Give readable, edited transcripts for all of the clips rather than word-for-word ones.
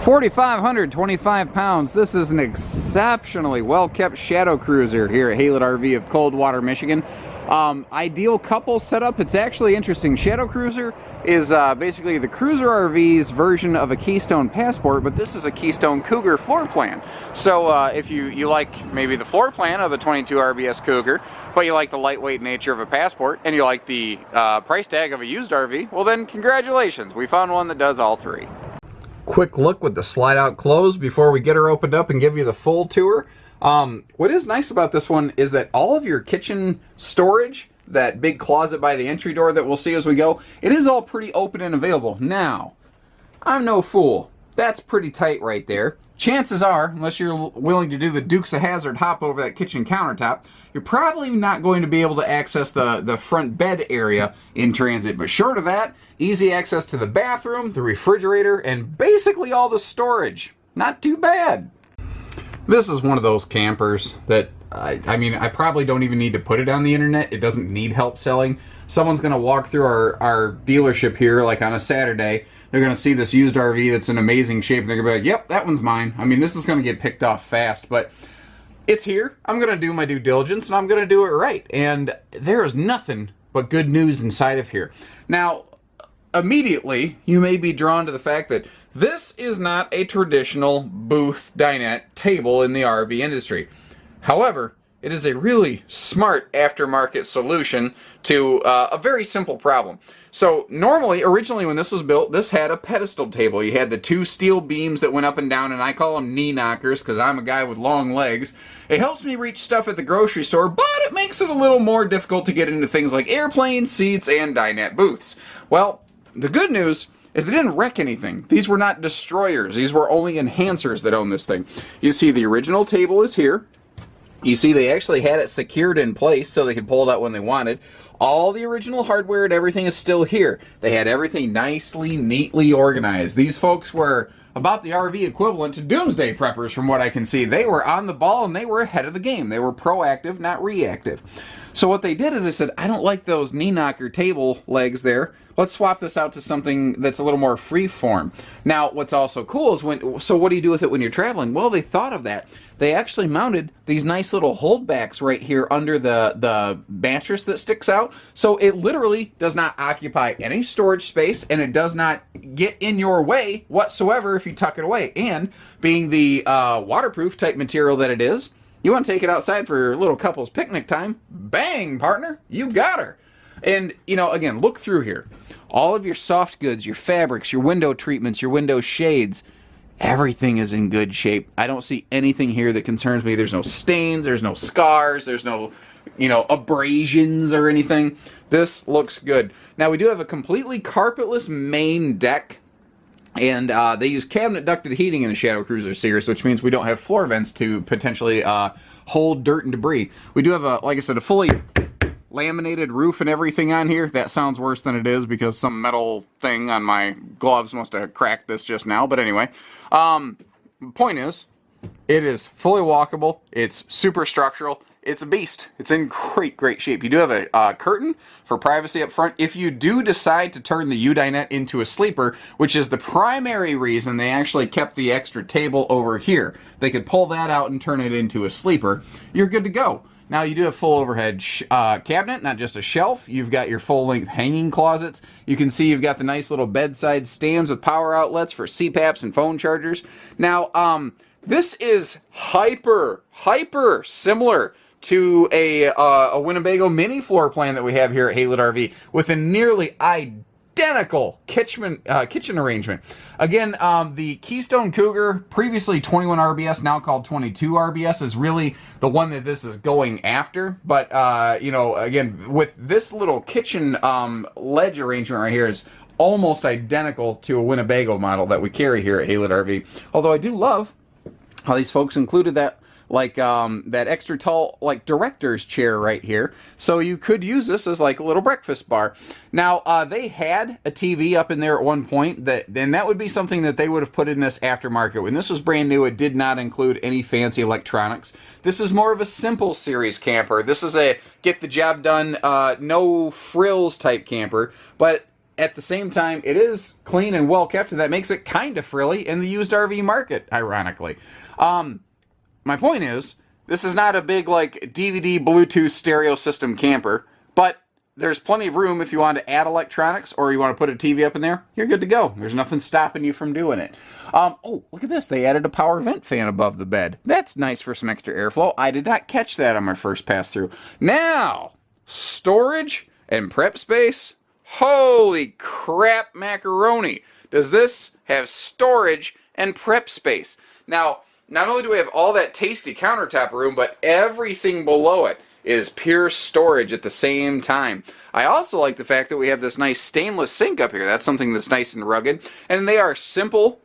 4,525 pounds. This is an exceptionally well-kept shadow cruiser here at Haylett RV of Coldwater, Michigan. Ideal couple setup. It's actually interesting. Shadow Cruiser is basically the Cruiser RV's version of a Keystone Passport, but this is a Keystone Cougar floor plan. So if you like maybe the floor plan of the 22 RBS Cougar, but you like the lightweight nature of a Passport, and you like the price tag of a used RV, well then congratulations. We found one that does all three. Quick look with the slide out close before we get her opened up and give you the full tour. What is nice about this one is that all of your kitchen storage, that big closet by the entry door that we'll see as we go, it is all pretty open and available. Now, I'm no fool. That's pretty tight right there. Chances are, unless you're willing to do the Dukes of Hazzard hop over that kitchen countertop, you're probably not going to be able to access the front bed area in transit. But short of that, easy access to the bathroom, the refrigerator, and basically all the storage. Not too bad. This is one of those campers that, I mean, I probably don't even need to put it on the internet. It doesn't need help selling. Someone's going to walk through our dealership here, like on a Saturday. They're going to see this used RV that's in amazing shape, and they're going to be like, yep, that one's mine. I mean, this is going to get picked off fast, but it's here. I'm going to do my due diligence, and I'm going to do it right. And there is nothing but good news inside of here. Now, immediately, you may be drawn to the fact that this is not a traditional booth dinette table in the RV industry. However, it is a really smart aftermarket solution to a very simple problem. So normally, originally when this was built, this had a pedestal table. You had the two steel beams that went up and down, and I call them knee knockers because I'm a guy with long legs. It helps me reach stuff at the grocery store, but it makes it a little more difficult to get into things like airplanes, seats, and dinette booths. Well, the good news is they didn't wreck anything. These were not destroyers. These were only enhancers that own this thing. You see the original table is here. You see they actually had it secured in place so they could pull it out when they wanted. All the original hardware and everything is still here. They had everything nicely, neatly organized. These folks were about the RV equivalent to doomsday preppers from what I can see. They were on the ball and they were ahead of the game. They were proactive, not reactive. So what they did is they said, I don't like those knee knocker table legs there. Let's swap this out to something that's a little more free form. Now, what's also cool is so what do you do with it when you're traveling? Well, they thought of that. They actually mounted these nice little holdbacks right here under the mattress that sticks out. So it literally does not occupy any storage space, and it does not get in your way whatsoever if you tuck it away. And being the waterproof type material that it is, you want to take it outside for your little couple's picnic time, bang, partner, you got her. And, you know, again, look through here. All of your soft goods, your fabrics, your window treatments, your window shades, everything is in good shape. I don't see anything here that concerns me. There's no stains, there's no scars, there's no, you know, abrasions or anything. This looks good. Now, we do have a completely carpetless main deck. And they use cabinet ducted heating in the Shadow Cruiser series, which means we don't have floor vents to potentially hold dirt and debris. We do have, like I said, a fully laminated roof and everything on here. That sounds worse than it is because some metal thing on my gloves must have cracked this just now. But anyway, point is, it is fully walkable. It's super structural. It's a beast. It's in great shape. You do have a curtain for privacy up front. If you do decide to turn the U-dinette into a sleeper, which is the primary reason they actually kept the extra table over here, they could pull that out and turn it into a sleeper. You're good to go. Now, you do have full overhead cabinet, not just a shelf. You've got your full-length hanging closets. You can see you've got the nice little bedside stands with power outlets for CPAPs and phone chargers. Now, this is hyper similar to a Winnebago mini floor plan that we have here at Haylett RV with a nearly identical kitchen arrangement. Again, the Keystone Cougar, previously 21 RBS, now called 22 RBS, is really the one that this is going after. But, you know, again, with this little kitchen ledge arrangement right here is almost identical to a Winnebago model that we carry here at Haylett RV. Although I do love how these folks included that that extra tall, like, director's chair right here. So you could use this as like a little breakfast bar. Now, they had a TV up in there at one point, and that would be something that they would have put in this aftermarket. When this was brand new, it did not include any fancy electronics. This is more of a simple series camper. This is a get the job done, no frills type camper. But at the same time, it is clean and well kept, and that makes it kind of frilly in the used RV market, ironically. My point is, this is not a big, like, DVD Bluetooth stereo system camper, but there's plenty of room if you want to add electronics or you want to put a TV up in there. You're good to go. There's nothing stopping you from doing it. Oh, look at this. They added a power vent fan above the bed. That's nice for some extra airflow. I did not catch that on my first pass through. Now, storage and prep space. Holy crap macaroni. Does this have storage and prep space? Now, not only do we have all that tasty countertop room, but everything below it is pure storage at the same time. I also like the fact that we have this nice stainless sink up here. That's something that's nice and rugged. And they are simple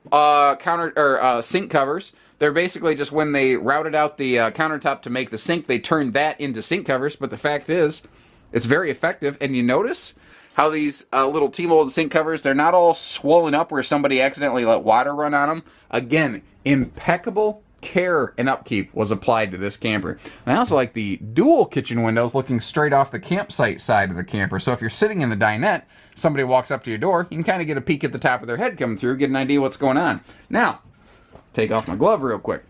sink covers. They're basically just when they routed out the countertop to make the sink, they turned that into sink covers. But the fact is, it's very effective. And you notice how these little T-molded sink covers, they're not all swollen up where somebody accidentally let water run on them. Again, impeccable care and upkeep was applied to this camper. And I also like the dual kitchen windows looking straight off the campsite side of the camper. So if you're sitting in the dinette, somebody walks up to your door, you can kind of get a peek at the top of their head coming through, get an idea what's going on. Now, take off my glove real quick.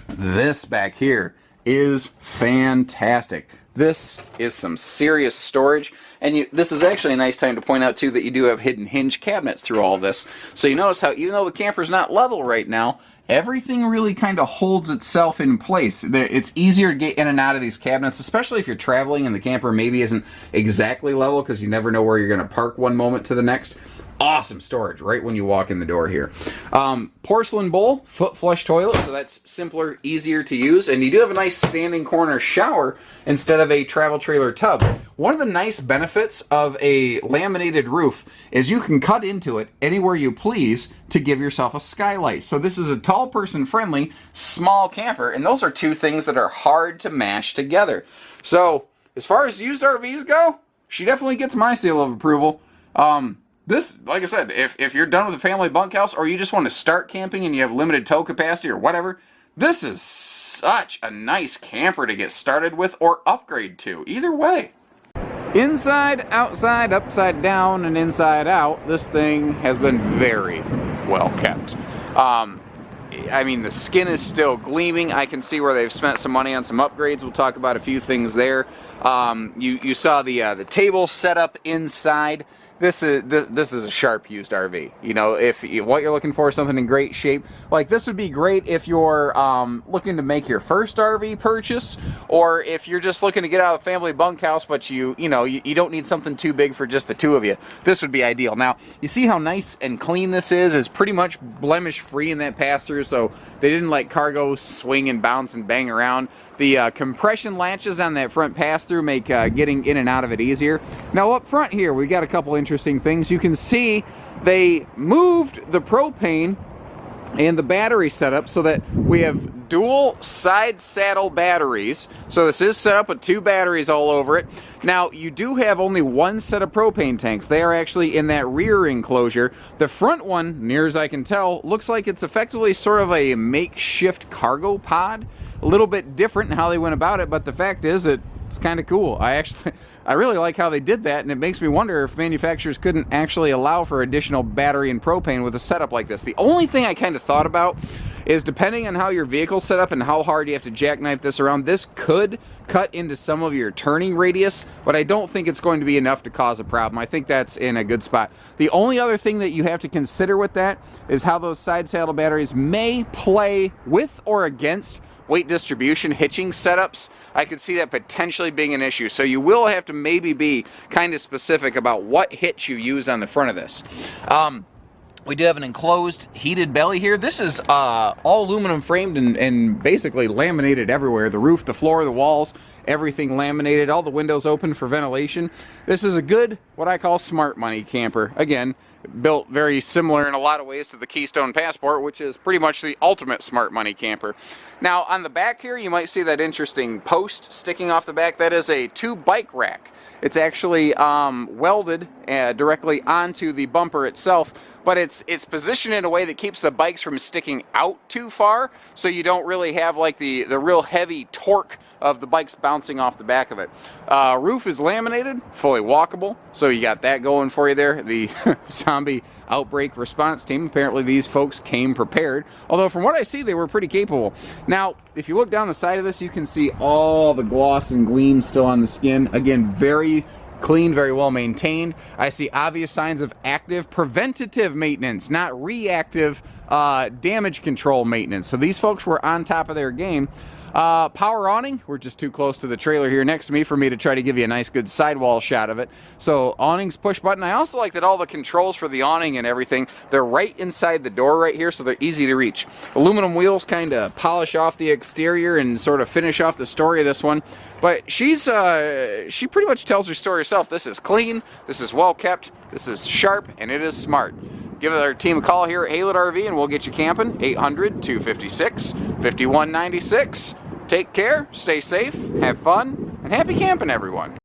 This back here is fantastic. This is some serious storage. And this is actually a nice time to point out, too, that you do have hidden hinge cabinets through all this. So you notice how, even though the camper's not level right now, everything really kind of holds itself in place. It's easier to get in and out of these cabinets, especially if you're traveling and the camper maybe isn't exactly level because you never know where you're going to park one moment to the next. Awesome storage right when you walk in the door here. Porcelain bowl, foot flush toilet, so that's simpler, easier to use. And you do have a nice standing corner shower instead of a travel trailer tub. One of the nice benefits of a laminated roof is you can cut into it anywhere you please to give yourself a skylight. So this is a tall person friendly, small camper, and those are two things that are hard to mash together. So as far as used RVs go, she definitely gets my seal of approval. This, like I said, if you're done with a family bunkhouse or you just want to start camping and you have limited tow capacity or whatever, this is such a nice camper to get started with or upgrade to. Either way. Inside, outside, upside down, and inside out, this thing has been very well kept. I mean, the skin is still gleaming. I can see where they've spent some money on some upgrades. We'll talk about a few things there. You saw the table set up inside. This is a sharp used RV. You know, what you're looking for is something in great shape. Like, this would be great if you're looking to make your first RV purchase, or if you're just looking to get out of a family bunkhouse, but you don't need something too big for just the two of you. This would be ideal. Now, you see how nice and clean this is? It's pretty much blemish free in that pass-through, so they didn't let cargo swing and bounce and bang around. The compression latches on that front pass-through make getting in and out of it easier. Now up front here, we got a couple interesting things. You can see they moved the propane and the battery setup so that we have dual side saddle batteries. So this is set up with two batteries all over it. Now, you do have only one set of propane tanks. They are actually in that rear enclosure. The front one, near as I can tell, looks like it's effectively sort of a makeshift cargo pod. A little bit different in how they went about it, but the fact is it's kind of cool. I really like how they did that, and it makes me wonder if manufacturers couldn't actually allow for additional battery and propane with a setup like this. The only thing I kind of thought about is, depending on how your vehicle's set up and how hard you have to jackknife this around, this could cut into some of your turning radius, but I don't think it's going to be enough to cause a problem. I think that's in a good spot. The only other thing that you have to consider with that is how those side saddle batteries may play with or against weight distribution hitching setups. I could see that potentially being an issue. So you will have to maybe be kind of specific about what hitch you use on the front of this. We do have an enclosed heated belly here. This is all aluminum framed and basically laminated everywhere. The roof, the floor, the walls, everything laminated. All the windows open for ventilation. This is a good, what I call smart money camper. Again, built very similar in a lot of ways to the Keystone Passport, which is pretty much the ultimate smart money camper. Now, on the back here, you might see that interesting post sticking off the back. That is a 2-bike rack. It's actually welded directly onto the bumper itself, but it's positioned in a way that keeps the bikes from sticking out too far, so you don't really have like the real heavy torque of the bikes bouncing off the back of it. Roof is laminated, fully walkable, so you got that going for you there. The zombie outbreak response team, apparently these folks came prepared, although from what I see they were pretty capable. Now if you look down the side of this, you can see all the gloss and gleam still on the skin. Again, very clean, very well maintained. I see obvious signs of active preventative maintenance, not reactive damage control maintenance. So these folks were on top of their game. Power awning, we're just too close to the trailer here next to me for me to try to give you a nice good sidewall shot of it. So awning's push button. I also like that all the controls for the awning and everything, they're right inside the door right here, so they're easy to reach. Aluminum wheels kind of polish off the exterior and sort of finish off the story of this one. But she pretty much tells her story herself. This is clean, this is well kept, this is sharp, and it is smart. Give our team a call here at Haylett RV and we'll get you camping. 800-256-5196. Take care, stay safe, have fun, and happy camping, everyone.